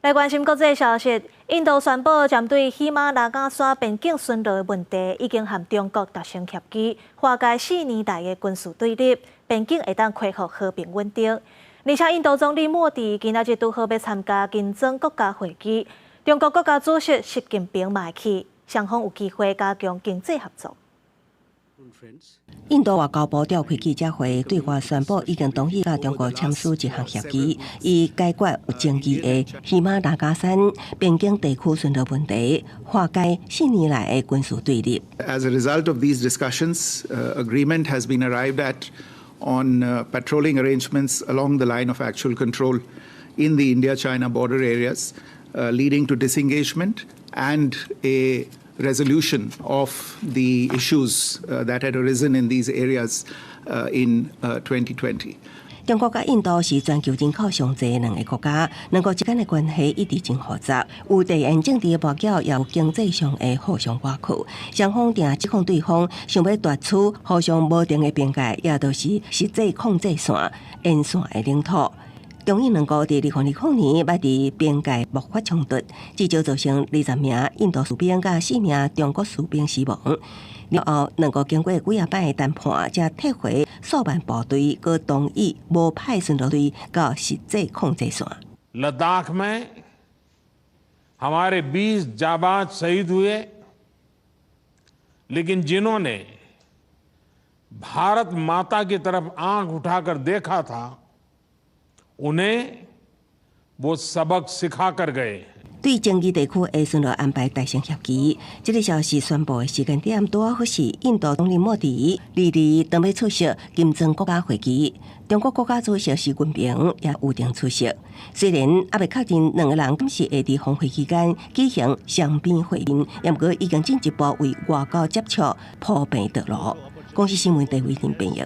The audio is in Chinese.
来关心国际消息，印度宣布针对喜马拉雅山边境巡逻的问题，已经和中国达成协议，化解4年来的军事对立，边境会当恢复和平稳定。而且，印度总理莫迪今仔日拄好要参加金砖国家会议，中国国家主席习近平嘛会去，双方有机会加强经济合作。 印度外交部召开记者会，对外宣布已经同意甲中国签署一项协议，以解决有争议的喜马拉雅山边境地区巡逻问题，化解4年来的军事对立。As a result of these discussions, agreement has been arrived at on patrolling arrangements along the line of actual control in the India-China border areas, leading to disengagement and a resolution of the issues that had arisen in these areas in 2020. 中国甲印度是全球人口上侪两个国家，两国之间的关系一直真复杂，有地缘政治的波角，也有经济上的互相挖苦。双方定指控对方想要夺取互相无定的边界，也就是实际控制线沿线的领土。 中印两国伫2020年捌伫边界爆发冲突，至少造成20名印度士兵甲4名中国士兵死亡。然后，两国经过几啊摆的谈判，才退回数万部队，佮同意无派巡逻队到实际控制线。लद्दाख में हमारे 20 जाबाज शहीद हुए, लेकिन जिन्होंने भारत माता की तरफ आंख उठाकर देखा था, उन्हें वो सबक सिखा कर गए। 对争议地区的巡逻安排达成协议，这个消息宣布的时间点，拄好是印度总理莫迪当要出席金砖国家会议，中国国家主席习近平也有定出席。虽然还未确定两个人今时会伫峰会期间举行双边会面，也不过已经进一步为外交接触铺平道路。公司新闻地位林编译。